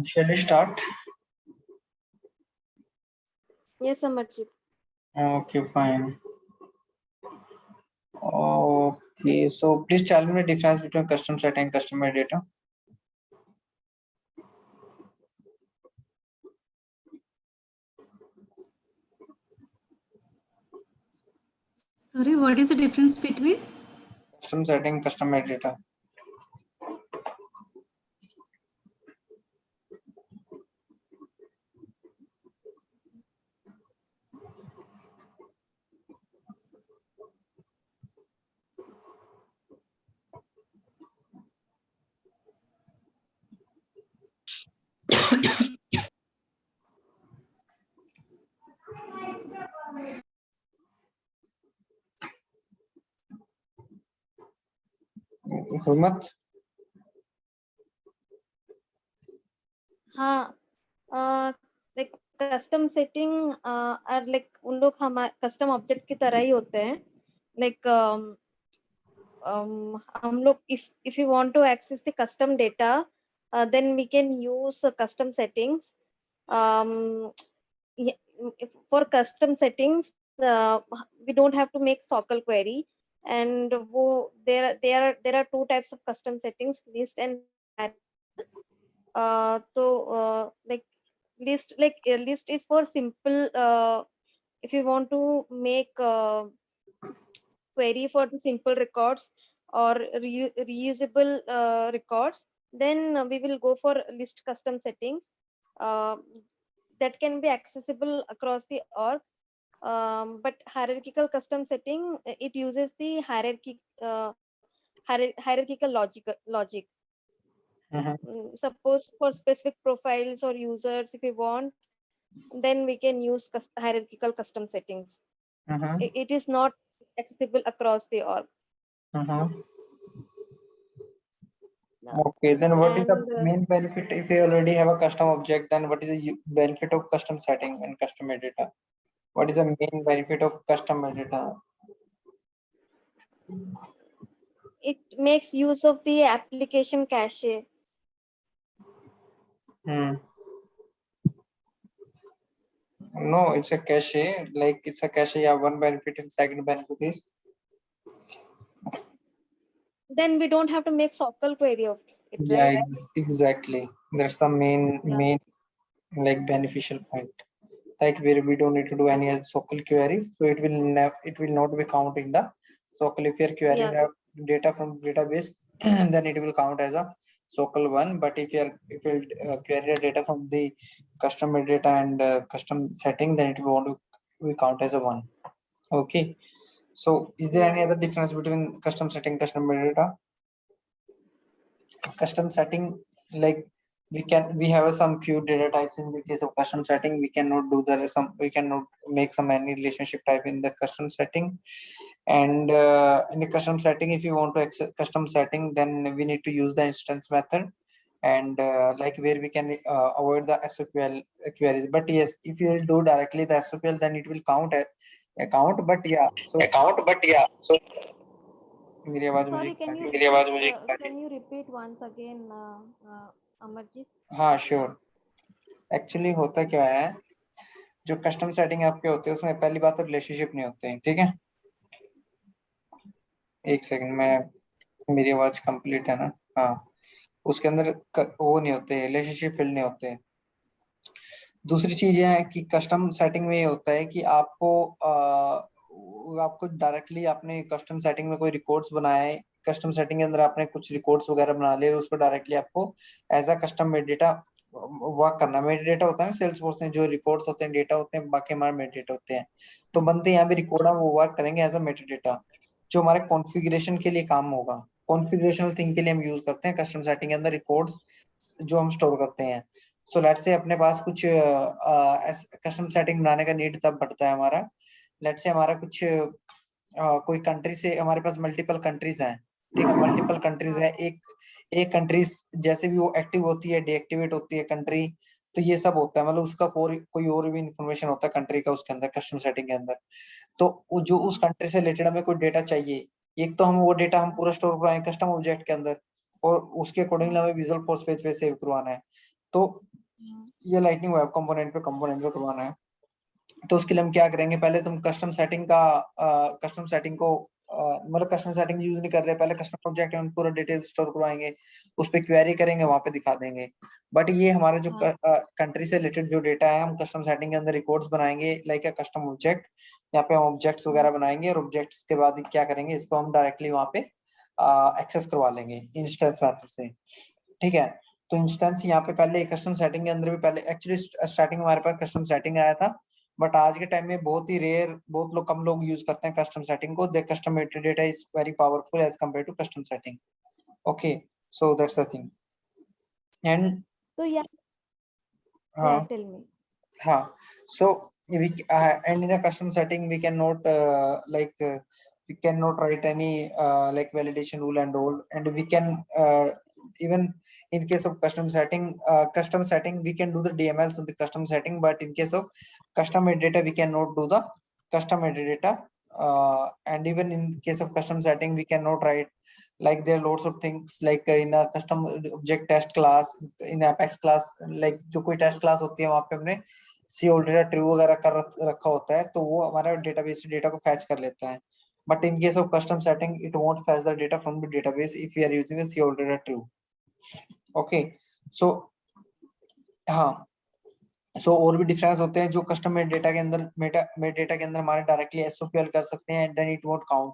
Shall we start? Yes, Amarjit. Okay, fine. Okay, so please tell me the difference between custom set and custom made data. Sorry, what is the difference between Custom set and custom made data? Hurmat? हाँ, like custom setting are like उन लोग हमारे custom object की तरह ही होते हैं. Like हम लोग if you want to access the custom data, then we can use custom settings. For custom settings, we don't have to make SOQL query, and there are two types of custom settings: list and like list is for simple, if you want to make query for the simple records or reusable records, then we will go for list custom settings that can be accessible across the org. But hierarchical custom setting, it uses the hierarchical logic. Suppose for specific profiles or users, if we want, then we can use hierarchical custom settings. It is not accessible across the org. Okay, then what is the main benefit if you already have a custom object? Then what is the benefit of custom setting and custom made data? What is the main benefit of custom made data? It makes use of the application cache. No, it's a cache. Like it's a cache. Yeah, one benefit and second benefit is. Then we don't have to make SOQL query of it, Yeah, right? exactly. That's the main like beneficial point. Like where we don't need to do any SOQL query, so it will not be counting the SOQL. If you're querying data from database, then it will count as a SOQL one. But if you query the data from the custom data and custom setting, then it will count as a one. Okay. So is there any other difference between custom setting, custom data? Custom setting, like we have some few data types. In the case of custom setting, we cannot make some any relationship type in the custom setting. And in the custom setting, if you want to access custom setting, then we need to use the instance method, and like where we can avoid the SQL queries. But yes, if you will do directly the SQL, then it will count as account. But yeah, so मेरी आवाज Sorry, मुझे can you repeat once again, Amarjit? हाँ sure. Actually होता क्या है, जो custom setting आपके होते हैं उसमें पहली बात तो रिलेशनशिप नहीं होते हैं. ठीक है, एक सेकंड में मेरी आवाज कंप्लीट है ना. हाँ, उसके अंदर वो नहीं होते, रिलेशनशिप फील्ड नहीं होते. दूसरी चीज ये है कि कस्टम सेटिंग में ये होता है कि आपको डायरेक्टली आपने कस्टम सेटिंग में कोई रिकॉर्ड्स बनाए, कस्टम सेटिंग के अंदर आपने कुछ रिकॉर्ड्स वगैरह बना लिए, उसको डायरेक्टली आपको as a custom made data work करना. मेड डेटा होता है ना सेल्स फोर्स में, जो रिकॉर्ड्स होते हैं डेटा होते हैं, बाकी हमारे मेड डेटा होते हैं. तो बनते यहाँ पे रिकॉर्ड वो वर्क करेंगे एज अ मेटा डेटा, जो हमारे कॉन्फ़िगरेशन के लिए काम होगा. कॉन्फ़िगरेशनल थिंग के लिए हम यूज करते हैं कस्टम सेटिंग के अंदर रिकॉर्ड्स जो हम स्टोर करते हैं. सो लेट्स से अपने पास कुछ कस्टम सेटिंग बनाने का नीड तब बढ़ता है हमारा. लेट्स से हमारा कुछ कोई कंट्री से हमारे पास मल्टीपल कंट्रीज हैं. ठीक है, मल्टीपल कंट्रीज है. एक कंट्रीज जैसे भी वो एक्टिव होती है, डीएक्टिवेट होती है कंट्री, तो ये सब होता है. मतलब उसका कोई और भी इंफॉर्मेशन होता है कंट्री का उसके अंदर, कस्टम सेटिंग के अंदर. तो जो उस कंट्री से रिलेटेड हमें कोई डेटा चाहिए, एक तो हम वो डेटा हम पूरा स्टोर कराएं कस्टम ऑब्जेक्ट के अंदर, और उसके अकॉर्डिंगली हमें विजुअल फोर्स पेज पे सेव करवाना है. तो ये लाइटनिंग वेब कंपोनेंट पे करवाना है। तो उसके लिए हम क्या करेंगे, पहले तुम कस्टम सेटिंग को मतलब कस्टम सेटिंग यूज नहीं कर रहे, पहले कस्टम ऑब्जेक्ट में पूरा डिटेल स्टोर करवाएंगे, उस पर क्वेरी करेंगे, वहां पे दिखा देंगे। बट ये हमारे जो कंट्री से रिलेटेड जो डेटा है, हम कस्टम सेटिंग के अंदर रिकॉर्ड्स बनाएंगे लाइक अ कस्टम ऑब्जेक्ट। यहाँ पे हम ऑब्जेक्ट्स वगैरह बनाएंगे, और ऑब्जेक्ट्स के बाद क्या करेंगे, इसको हम डायरेक्टली वहाँ पे एक्सेस करवा लेंगे इंस्टेंस मेथड से। ठीक है, तो इंस्टेंस यहाँ पे पहले कस्टम सेटिंग के अंदर भी पहले एक्चुअली स्टार्टिंग में हमारे पास कस्टम सेटिंग आया था, बट आज के टाइम में बहुत ही रेयर, बहुत लोग कम लोग यूज करते हैं कस्टम सेटिंग को। The custom metadata is very powerful as compare to custom setting. Okay, so that's the thing. And So yeah, हाँ tell me. हाँ, so we and in a custom setting we cannot we cannot write any like validation rule and all, and we can even in case of custom setting we can do the DMLs on the custom setting, but in case of custom metadata we cannot do the custom metadata, and even in case of custom setting we cannot write, like there are lots of things like in a custom object test class, in apex class, like जो कोई test class होती है वहां पे हमने सी already true वगैरह कर रखा होता है, तो वो हमारा डेटाबेस से डेटा को फैच कर लेता है। But in case of custom setting it won't fetch the data from the database if you are using C already true. Okay, so हाँ, सो और भी डिफरेंस होते हैं जो कस्टम मेड डेटा के अंदर डेटा के अंदर हमारे डायरेक्टली एसओक्यूएल कर सकते हैं, then it won't count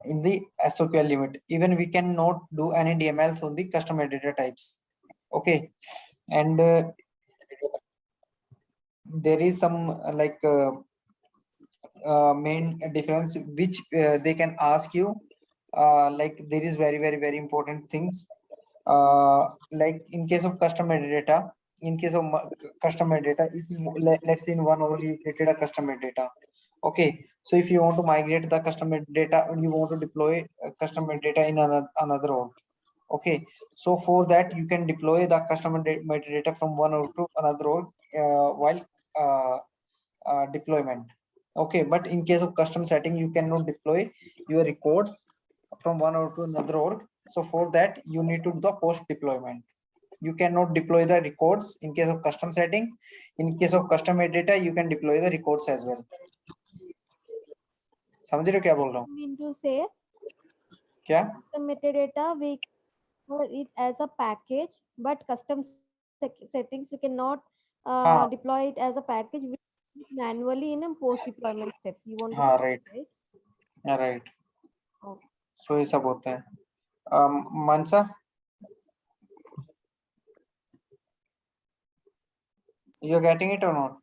in the SOQL limit. Even we cannot do any DMLs on the custom data types. Okay, and there is some main difference which they can ask you. Like there is very important things. Like in case of custom metadata, in case of custom metadata, if you, let's say in one hour you created a custom metadata. Okay, so if you want to migrate the custom metadata and you want to deploy custom metadata in another org. Okay, so for that you can deploy the custom metadata from one org to another org while deployment. Okay, but in case of custom setting you cannot deploy your records from one org to another org. So for that you need to do the post deployment. You cannot deploy the records in case of custom setting. In case of custom metadata you can deploy the records as well. समझ रहे हो क्या बोल रहा हूँ? mean to say क्या? custom metadata we store it as a package, but custom settings we cannot हाँ deploy it as a package. We do it manually in a post deployment steps. You want to हाँ, say, right right? Right, Okay. सो ये सब होता है। मनसा, you're getting it or not?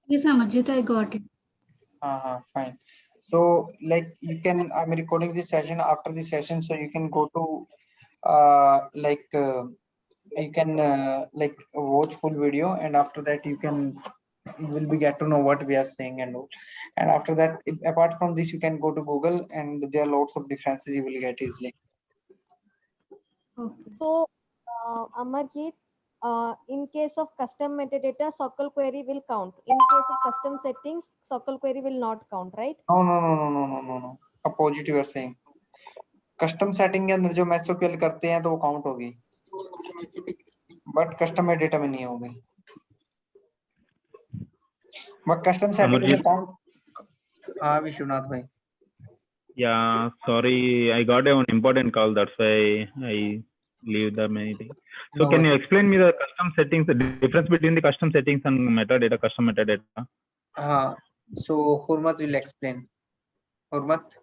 Yes, Amarjit, I got it. Fine. So like you can, I'm recording this session, after this session so you can go to you can like watch full video, and after that you will be get to know what we are saying and all. And after that, apart from this you can go to Google and there are lots of differences you will get easily. Okay. So Amarjit, in case of custom metadata, SOQL query will count. In case of custom settings, SOQL query will not count, right? No, opposite you are saying. Custom setting के अंदर जो मैथ्सक्यूएल करते हैं तो वो count होगी, but custom में data में नहीं होगी। बट कस्टम सेटिंग में काउंट। हाँ विश्वनाथ भाई। Yeah, sorry, I got an important call. That's why I leave the meeting. So No can you worries. explain me the custom settings, the difference between the custom settings and metadata, custom metadata? हाँ, so Hurmat will explain. Hurmat.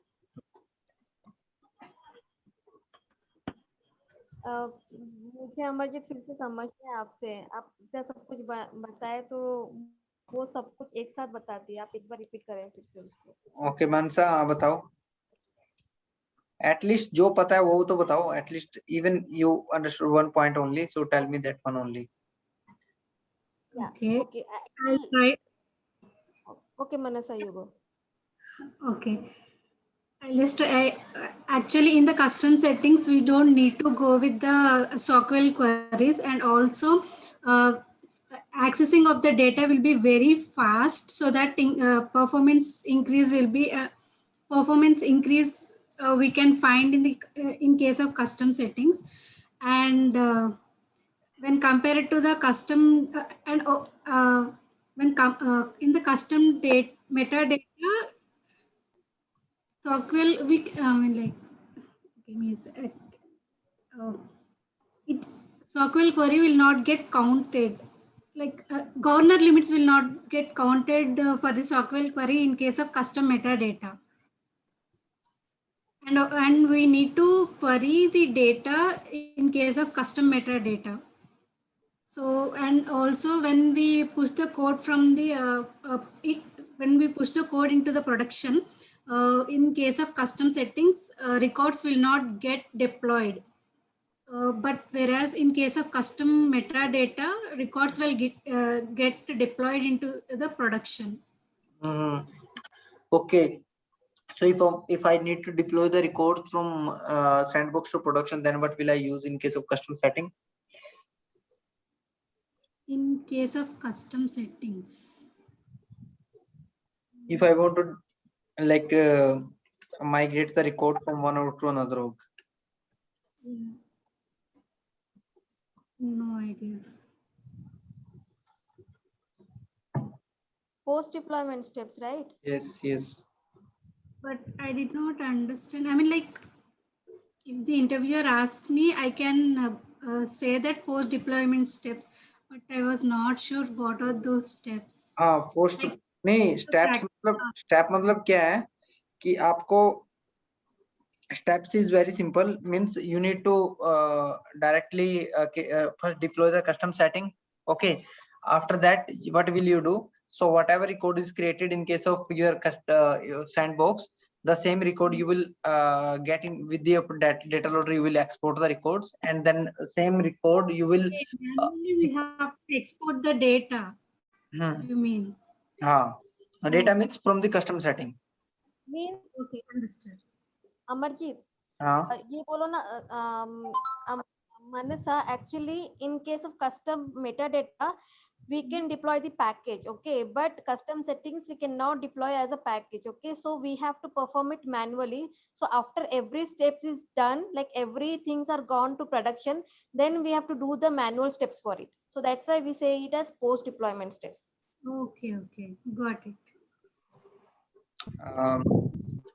मुझे अमरजीत फिर से समझना है आपसे, आप इतना सब कुछ बताए तो वो सब कुछ एक साथ बताती है, आप एक बार रिपीट करें फिर से उसको। ओके मनसा, आप बताओ, एटलीस्ट जो पता है वो तो बताओ, at least even you understood one point only, so tell me that one only. Okay. Okay. I'll try. Okay, Manasa, you go. Okay. Actually in the custom settings, we don't need to go with the SOQL queries, and also accessing of the data will be very fast, so that performance increase will be we can find in the in case of custom settings. And when compared to the custom in the custom date metadata, SQL we give me a sec. It SQL query will not get counted. Like governor limits will not get counted for the SQL query in case of custom metadata. And we need to query the data in case of custom metadata. So, and also when we push the code from the when we push the code into the production, in case of custom settings, records will not get deployed. But whereas in case of custom metadata, records will get deployed into the production. Okay. So if I need to deploy the records from sandbox to production, then what will I use in case of custom setting? In case of custom settings, If I want to like migrate the record from one org to another org. no idea. Post deployment steps, right? Yes. But I did not understand. I mean, like, if the interviewer asked me, I can say that post deployment steps, but I was not sure what are those steps. हाँ post Like, नहीं step मतलब क्या है कि आपको steps is very simple, means you need to directly first deploy the custom setting. Okay, after that what will you do? So whatever record is created in case of your sandbox, the same record you will get in with the data loader. You will export the records, and then same record you will we have to export the data. You mean? Data means from the custom setting. Means Okay, understood. Amarjeet, हाँ ये बोलो ना Manasa, actually in case of custom metadata we can deploy the package, okay, but custom settings we cannot deploy as a package, okay, so we have to perform it manually. So after every steps is done, like everything's are gone to production, then we have to do the manual steps for it. So that's why we say it as post deployment steps. Okay, got it.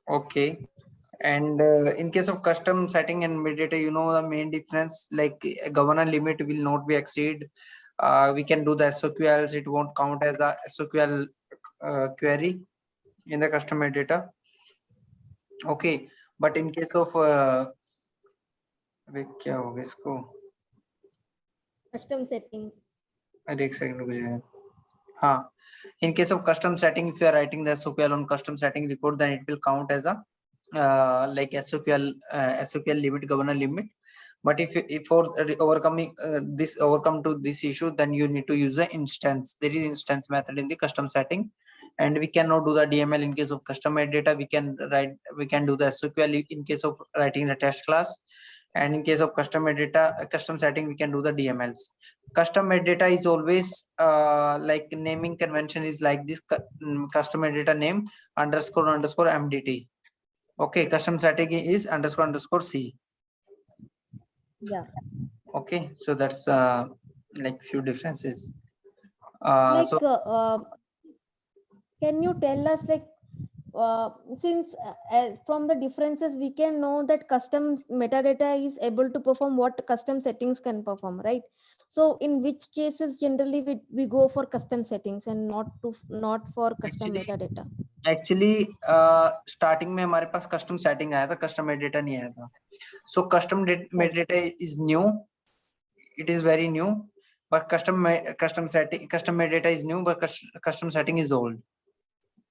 Okay. And in case of custom setting and metadata, you know the main difference, like a governor limit will not be exceed. We can do the SQLs, it won't count as a SQL query in the custom metadata. Okay, but in case of क्या होगा इसको? Custom settings. अरे एक second रुक जाए. हाँ, in case of custom setting, if you are writing the SQL on custom setting report, then it will count as a like SQL limit, governor limit. But if for overcome to this issue, then you need to use the instance. There is instance method in the custom setting, and we cannot do the DML in case of custom metadata. We can do the SQL in case of writing the test class, and in case of custom metadata, custom setting, we can do the DMLs. Custom metadata is always like naming convention is like this, custom metadata name _ MDT. Okay, custom setting is _ C. Yeah. Okay, so that's like few differences. Can you tell us, like, since from the differences we can know that custom metadata is able to perform what custom settings can perform, right? So in which cases generally we go for custom settings and not for custom metadata? Actually starting में हमारे पास custom setting आया था, custom metadata नहीं आया था. So custom metadata is new, it is very new, but custom metadata is new, but custom setting is old.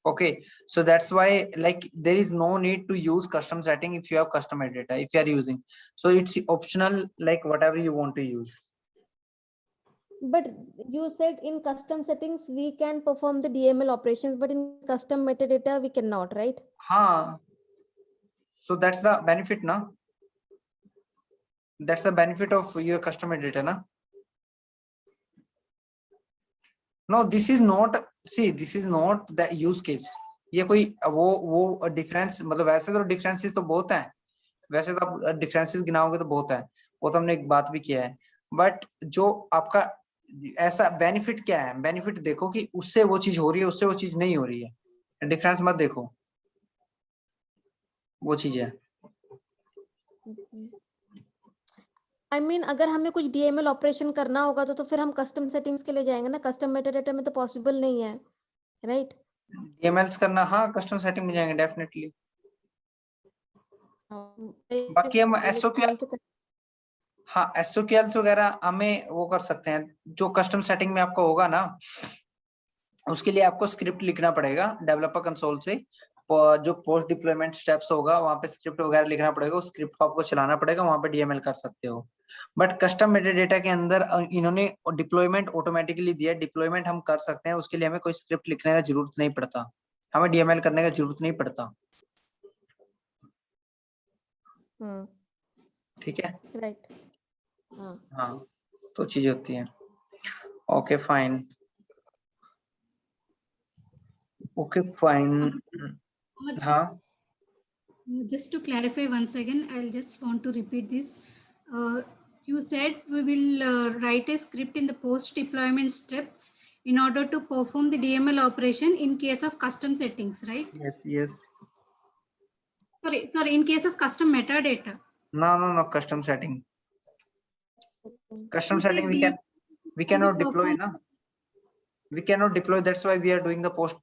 Okay, so that's why like there is no need to use custom setting if you have custom metadata, if you are using. So it's optional, like whatever you want to use. But you said in custom settings we can perform the DML operations, but in custom metadata we cannot, right? So that's the benefit, na? That's the benefit of your custom metadata, na? No, this is not. See, this is not the use case. ये कोई वो difference, मतलब वैसे तो differences तो बहुत हैं, वैसे तो आप डिफरेंसेस गिनाओगे तो बहुत है, वो तो हमने एक बात भी किया है. बट जो आपका ऐसा बेनिफिट क्या है, बेनिफिट देखो कि उससे वो चीज हो रही है, उससे वो चीज नहीं हो रही है, डिफरेंस मत देखो, वो चीज है। आई मीन अगर हमें कुछ डीएमएल ऑपरेशन करना होगा तो फिर हम कस्टम सेटिंग्स के लिए जाएंगे ना, कस्टम मेटाडेटा में तो पॉसिबल नहीं है, राइट? डीएमएल्स करना, हाँ कस्टम सेटिंग में जाएंगे डेफिनेटली। बाकी हम एसओक्यूएल, हाँ एसओक्यूएल्स वगैरह हमें वो कर सकते हैं, जो कस्टम सेटिंग में आपको होगा ना, उसके लिए आपको स्क्रिप्ट लिखना पड़ेगा डेवलपर कंसोल से, जो पोस्ट डिप्लॉयमेंट स्टेप्स होगा वहां पे स्क्रिप्ट वगैरह लिखना पड़ेगा, उस स्क्रिप्ट को आपको चलाना पड़ेगा, वहां पे डीएमएल कर सकते हो। बट कस्टम मेटाडेटा के अंदर इन्होंने डिप्लॉयमेंट ऑटोमेटिकली दिया, डिप्लॉयमेंट हम कर सकते हैं, उसके लिए हमें कोई स्क्रिप्ट लिखने का जरूरत नहीं पड़ता, हमें डीएमएल करने का जरूरत नहीं पड़ता। ठीक है, राइट। हाँ तो चीज होती है। Okay fine, okay fine. हाँ Just to clarify once again, I'll just want to repeat this. You said we will write a script in the post deployment steps in order to perform the DML operation in case of custom settings, right? Yes yes, Sorry, in case of custom metadata. no custom setting, custom You setting said we cannot deploy perform. na, we cannot deploy, that's why we are doing the post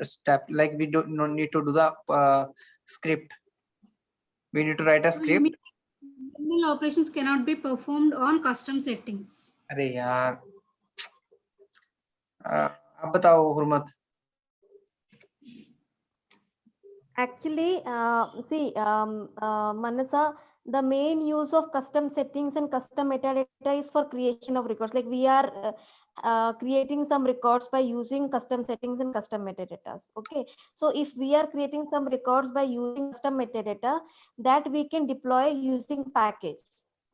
step, like we don't no need to do the script, we need to write a So you script. mean DML operations cannot be performed on custom settings? अरे यार आप बताओ हुर्मत। Actually, see, Manasa, the main use of custom settings and custom metadata is for creation of records. Like we are creating some records by using custom settings and custom metadata. Okay, so if we are creating some records by using custom metadata, that we can deploy using package.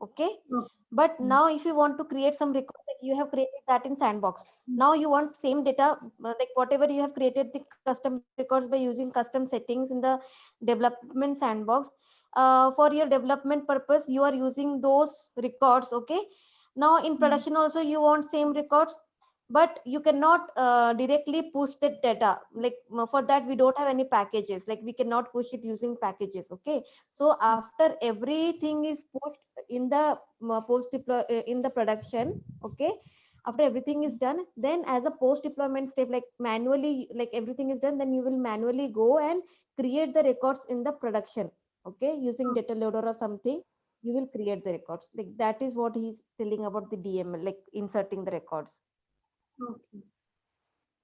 Okay, but now if you want to create some record, like you have created that in Sandbox, now you want same data, like whatever you have created the custom records by using custom settings in the development Sandbox, for your development purpose you are using those records. Okay, now in production also you want same records, but you cannot directly push that data, like for that we don't have any packages, like we cannot push it using packages. Okay, so after everything is pushed in the post deploy in the production, okay, after everything is done, then as a post deployment step, like manually, like everything is done, then you will manually go and create the records in the production. Okay, using data loader or something, you will create the records. Like that is what he's telling about the DML, like inserting the records. Okay.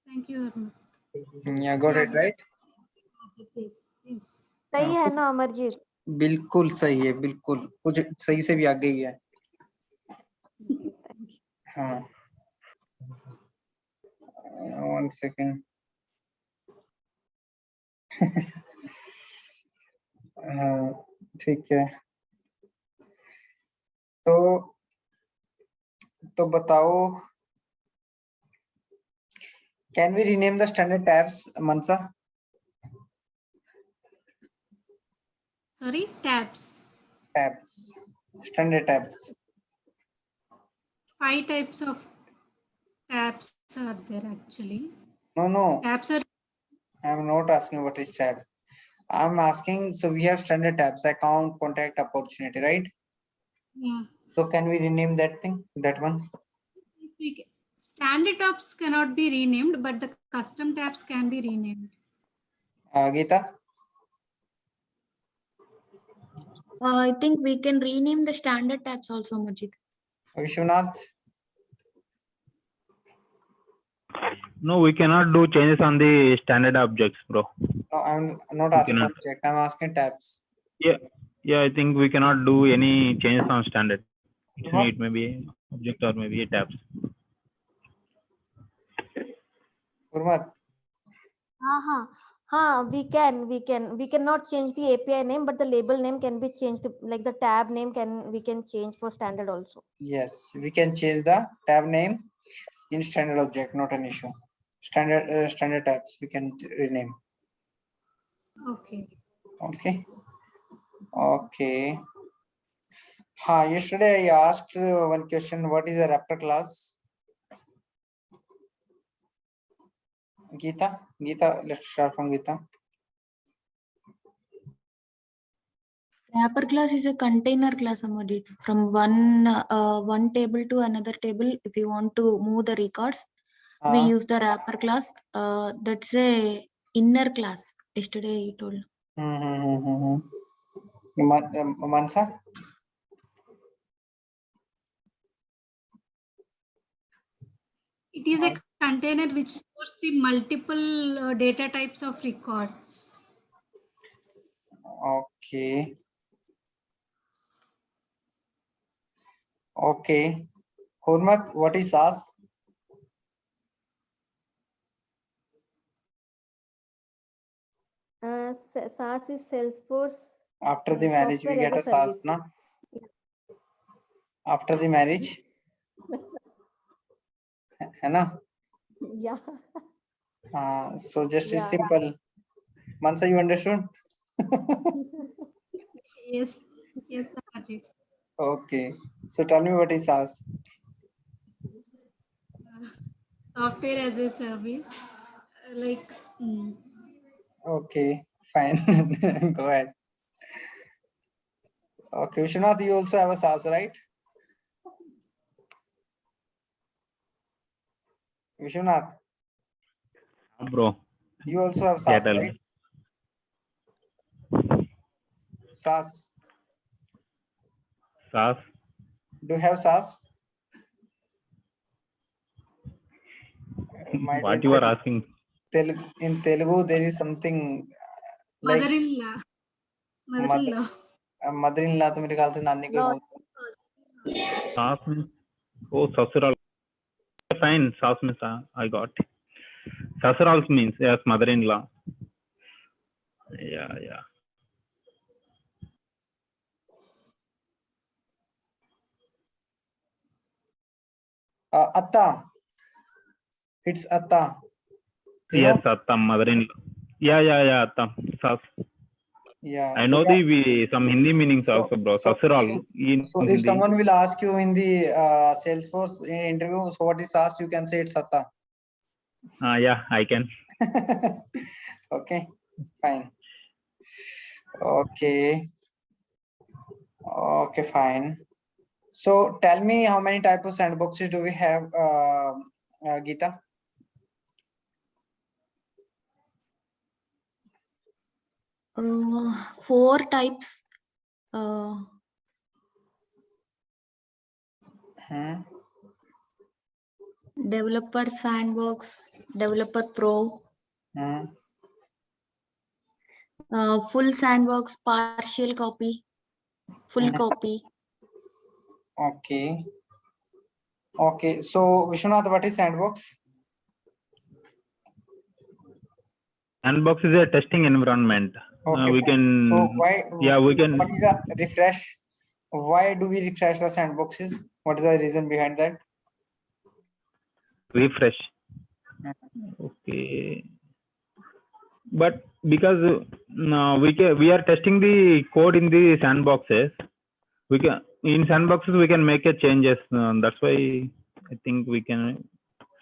Thank you, Arun. Yeah, got it right. Yes, yes. सही है ना अमरजीत? बिल्कुल सही है, बिल्कुल कुछ सही से भी आगे ही है। हाँ 1 सेकेंड। हाँ ठीक है, तो बताओ, can we rename the standard tabs Mansa? Sorry, tabs. Tabs, standard tabs. 5 types of tabs are there actually. No, Tabs are I'm not asking what is tab. I'm asking, so we have standard tabs, account, contact, opportunity, right? yeah. So can we rename that thing, that one? Standard tabs cannot be renamed, but the custom tabs can be renamed. Geeta? I think we can rename the standard tabs also, Majid. Vishwanath? No, we cannot do changes on the standard objects, bro. No, I'm not We asking cannot. object, I'm asking tabs. Yeah, I think we cannot do any changes on standard. What? It may be object or maybe tabs. Urmat? We cannot change the API name, but the label name can be changed. Like the tab name we can change for standard also. Yes, we can change the tab name in standard object, not an issue. Standard tabs we can rename. Okay. Okay. Yesterday I asked one question. What is a Raptor class? Geeta, let's start from Geeta. Wrapper class is a container class, Amajit. From one table to another table, if you want to move the records, we use the wrapper class. That's a inner class. Yesterday you told. Mansa? It is a container which stores the multiple data types of records. Okay. Okay. Hurmat, what is SAS? SaaS is Salesforce. After the marriage, we Software get as a a SAS, service. na? After the marriage, है ना? Yeah. So just is Yeah. simple. Mansa, you understood? Yes, yes, Ajit. Okay. So tell me what is SAS? Software as a service, like. Okay, fine. Go ahead. Okay, Vishwanath, you also have a SAS, right? Vishwanath, Bro, you also have yeah, SAS, tell right? me. SAS. SAS. Do you have SAS? Might What be you are asking? In Telugu, there is something like Mother-in-law. Mother-in-law. mother-in-law तो मेरे ख्याल से नानी को No. बोलते SAS means, oh, sasural. Fine, SAS means I got. Sasural means, yes, mother-in-law. Yeah, yeah. Atta. It's Atta. You Yes, know? Atta, mother-in-law. Yeah, Atta. SAS. Yeah. I know some Hindi meanings also, bro. Sasural in So if Hindi. someone will ask you in the Salesforce interview, so what is SAS? You can say it's Atta. Yeah, I can. Okay, fine. Okay. Okay, fine. So tell me how many types of sandboxes do we have, Geeta? Four types. Developer Sandbox, Developer Pro, full sandbox, partial copy, full copy. Okay. Okay. So Vishwanath, what is sandbox? Sandbox is a testing environment. Okay. We can. So why? Yeah, we can. What is a refresh? Why do we refresh the sandboxes? What is the reason behind that? Refresh. Okay. But because we are testing the code in the sandboxes, in sandboxes we can make a changes. That's why I think we can,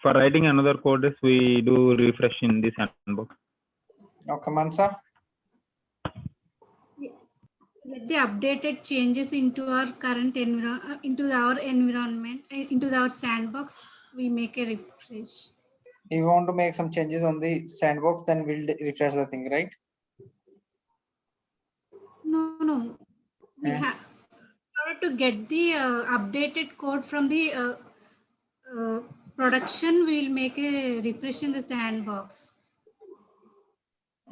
for writing another code, we do refresh in the sandbox. Okay, Mansa. Get the updated changes into our current into our environment, into our sandbox. We make a refresh. If you want to make some changes on the sandbox, then we'll refresh the thing, right? No. We have in order to get the updated code from the production. We'll make a refresh in the sandbox.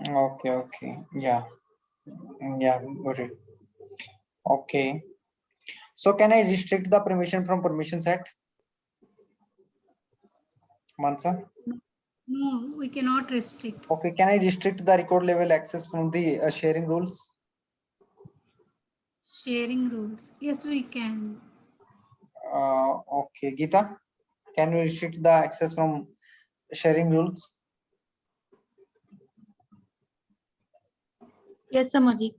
Okay. Yeah, got it. Okay. So can I restrict the permission from permission set? Mansa? No, we cannot restrict. Okay, can I restrict the record level access from the sharing rules? Sharing rules. Yes, we can. Okay, Geeta, can you restrict the access from sharing rules? Yes, Samaji.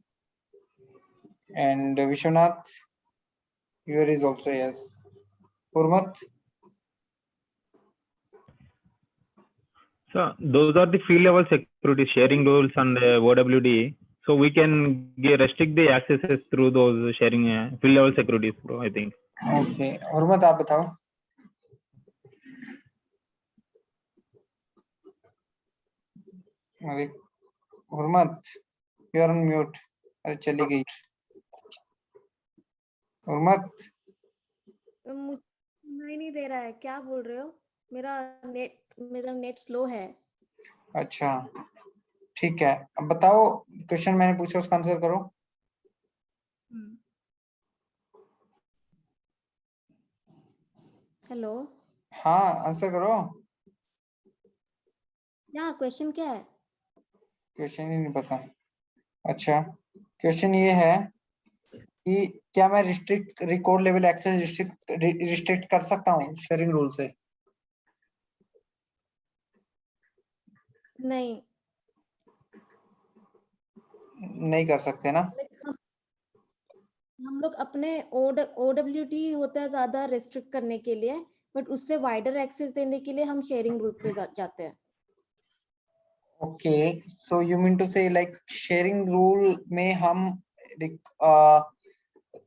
And Vishwanath? Here is also yes. Hurmat, So those are the field level security sharing rules and OWD. So we can restrict the accesses through those sharing field level securities, bro. I think. okay. Hurmat, आप बताओ. अरे हुर्मत, you are on mute. अरे चली गई. हुर्मत, सुनाई नहीं दे रहा है, क्या बोल रहे हो? मेरा नेट स्लो है. अच्छा ठीक है. अब बताओ क्वेश्चन मैंने पूछा उसका आंसर करो. हेलो, हाँ आंसर करो. क्या क्वेश्चन क्या है? क्वेश्चन ही नहीं पता. अच्छा क्वेश्चन ये है कि क्या मैं रिकॉर्ड लेवल एक्सेस रिस्ट्रिक्ट कर सकता हूँ शेयरिंग रूल से? नहीं. नहीं कर सकते ना. हम लोग अपने OWD होता है ज्यादा रेस्ट्रिक्ट करने के लिए, बट उससे वाइडर एक्सेस देने के लिए हम शेयरिंग रूट पे जाते हैं. Okay so you mean to say like sharing rule में हम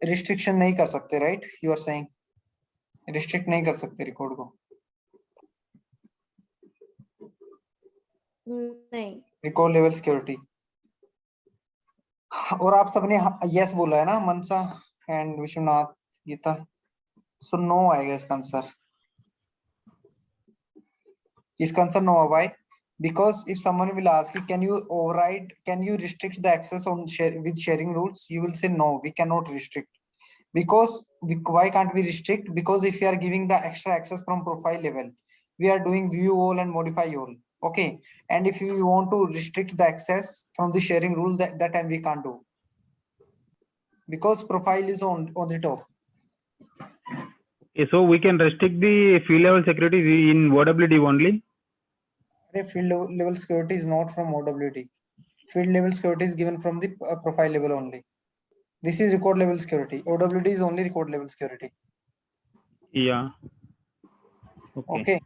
रिस्ट्रिक्शन नहीं कर सकते, right? You are saying restrict नहीं कर सकते रिकॉर्ड को. नहीं. Record level security. और आप सबने यस बोला है ना, Mansa and Vishwanath, Geeta. So no आएगा इसका आंसर. इसका answer no. Why? Because if someone will ask you, can you restrict the access on with sharing rules? You will say no, we cannot restrict. Because why can't we restrict? Because if you are giving the extra access from profile level, we are doing view all and modify all. Okay, and if you want to restrict the access from the sharing rule, that time we can't do, because profile is on the top. So we can restrict the field level security in OWD only. Field level security is not from OWD. Field level security is given from the profile level only. This is record level security. OWD is only record level security. Yeah. Okay.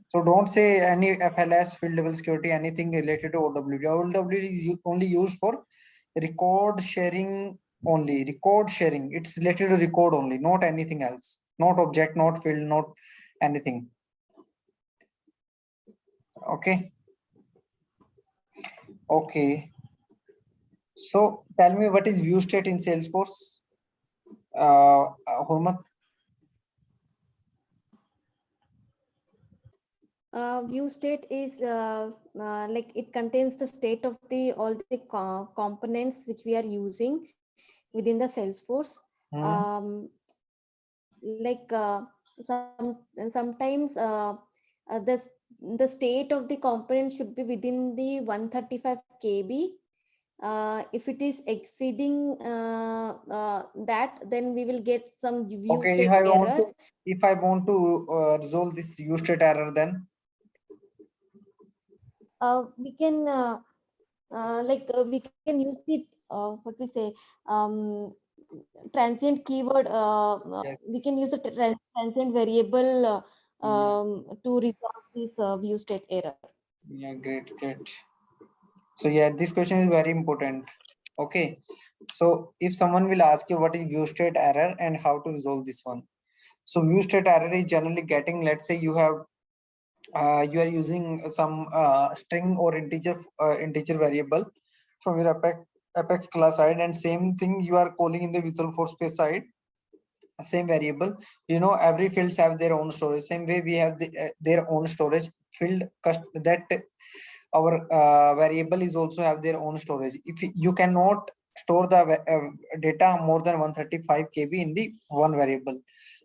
So don't say any FLS, field level security, anything related to OWD. OWD is only used for record sharing only. Record sharing. It's related to record only, not anything else. Not object, not field, not anything. Okay. Okay. So tell me, what is view state in Salesforce? Hurmat. View state is like it contains the state of all the components which we are using within the Salesforce. Like sometimes the state of the component should be within the 135 KB. If it is exceeding that, then we will get some view state error. If I want to resolve this view state error, then we can we can use the what we say transient keyword. Yes. We can use the transient variable to resolve this view state error. Yeah, great. So yeah, this question is very important. Okay, so if someone will ask you what is view state error and how to resolve this one. So view state error is generally getting, let's say you have you are using some string or integer variable from your Apex class side, and same thing you are calling in the Visualforce side, same variable. You know, every fields have their own storage. Same way we have their own storage field that our variable is also have their own storage. If you cannot store the data more than 135 KB in the one variable,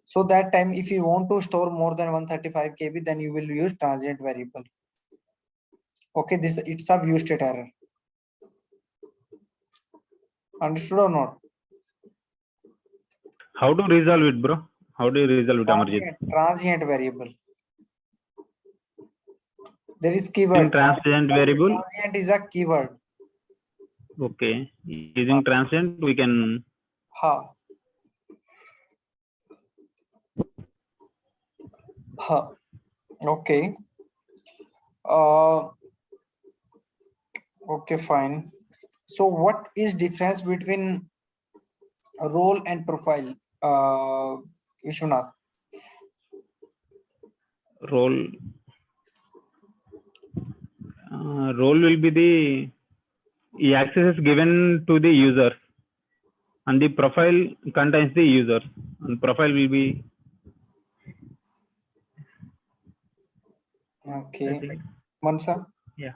so that time if you want to store more than 135 KB, then you will use transient variable. Okay, this it's a view state error. Understood or not? How to resolve it, bro? How do you resolve it, Amarjit? Transient variable. There is keyword. Transient variable. Transient is a keyword. Okay. Using transient, we can. Huh. Okay. Uh, okay, fine. So what is difference between role and profile, Vishwanath? Role role will be the access is given to the user, and the profile contains the user, and profile will be, I Okay. think, Mansa? yeah.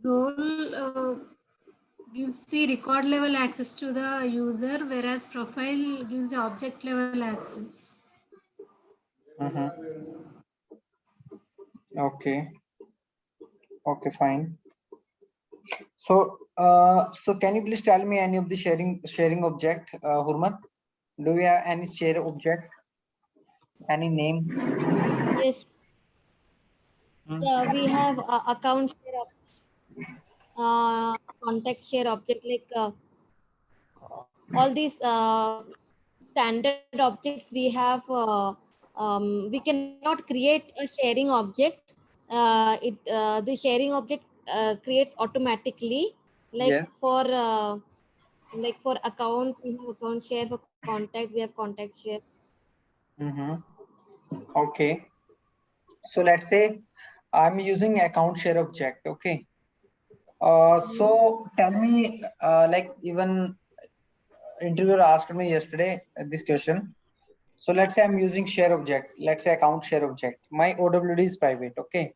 Role gives the record level access to the user, whereas profile gives the object level access. Mm-hmm. Okay. Okay, fine. So, so can you please tell me any of the sharing object, Hurmat? Do we have any share object? Any name? Yes, yeah, we have account share, contact share object, like all these standard objects we have. We cannot create a sharing object. The sharing object creates automatically. Like Yes. for account, we have account share. For contact, we have contact share. Mm-hmm. Okay. So let's say I'm using account share object. Okay. So tell me, like even interviewer asked me yesterday this question. So let's say I'm using share object. Let's say account share object. My OWD is private. Okay.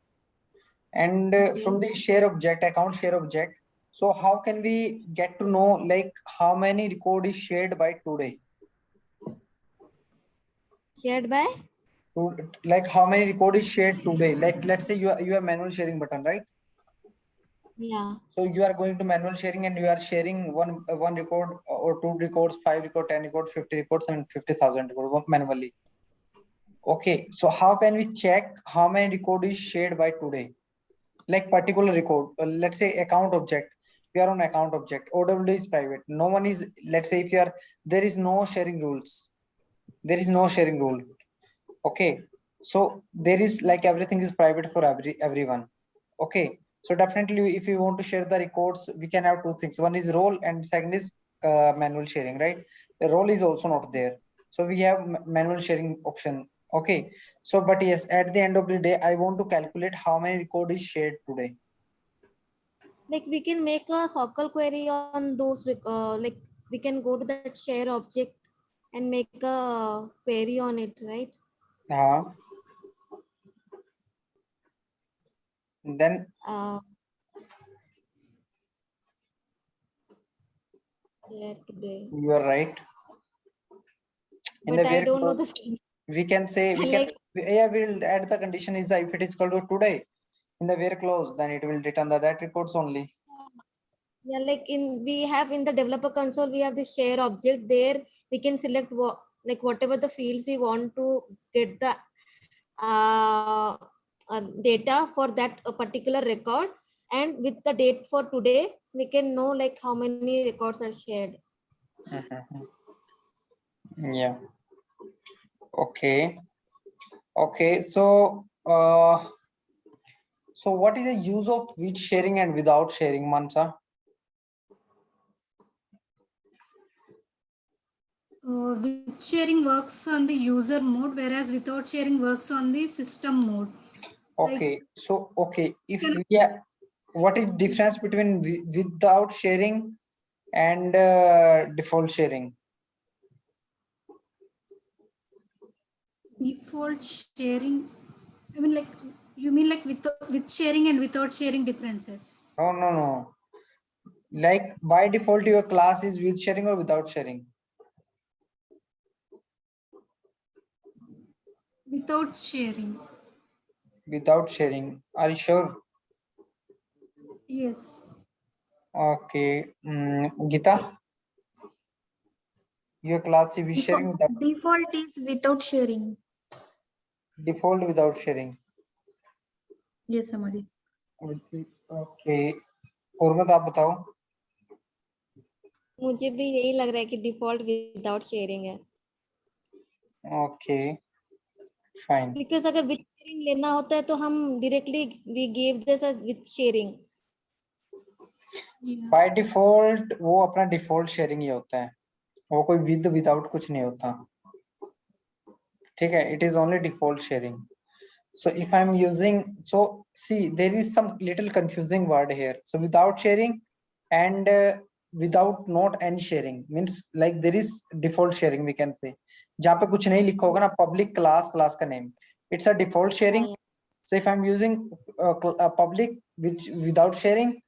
And from the share object, account share object. So how can we get to know like how many record is shared by today? Shared by? Like how many record is shared today? Like let's say you have manual sharing button, right? Yeah. So you are going to manual sharing and you are sharing one record or two records, 5 record, 10 record, 50 records, and 50,000 record manually. Okay, so how can we check how many record is shared by today? Like particular record, let's say account object. We are on account object. OWD is private. No one is. Let's say if you are, there is no sharing rules. There is no sharing rule. Okay, so there is like everything is private for everyone. Okay, so definitely if you want to share the records, we can have two things. One is role and second is manual sharing, right? The role is also not there, so we have manual sharing option. Okay, so but yes, at the end of the day, I want to calculate how many record is shared today. Like we can make a SQL query on those, like we can go to that share object and make a query on it, right? Then Yeah, today. you are right. In But the I very don't know close, the we can say we can like, yeah, we'll add the condition is if it is equal to today in the very close, then it will return that records only. yeah, like we have in the developer console, we have the share object. There we can select like whatever the fields we want to get the data for that particular record, and with the date for today we can know like how many records are shared. Yeah. Okay. Okay. So what is the use of with sharing and without sharing, Mansa? With sharing works on the user mode, whereas without sharing works on the system mode. Okay. So okay, if yeah, what is difference between without sharing and default sharing? Default sharing, I mean, like you mean like with sharing and without sharing differences? No. Like by default, your class is with sharing or without sharing? Without sharing. Without sharing. Are you sure? Yes. Okay. Gita, your class is with sharing without Default is without sharing. default without sharing. Yes, Amari. Okay. और आप बताओ. मुझे भी यही लग रहा है कि डिफॉल्ट विदाउट शेयरिंग है. Okay, fine. Because अगर with sharing लेना होता है तो हम directly we gave this as with sharing. Yeah. By default वो अपना default sharing ही होता है, वो कोई with without कुछ नहीं होता, ठीक है? It is only default sharing. So if I'm using, so see there is some little confusing word here. So without sharing and without not any sharing means like there is default sharing we can say. जहाँ पे कुछ नहीं लिखा होगा ना, public class का name, it's a default sharing. Yeah. So if I'm using a public which without sharing,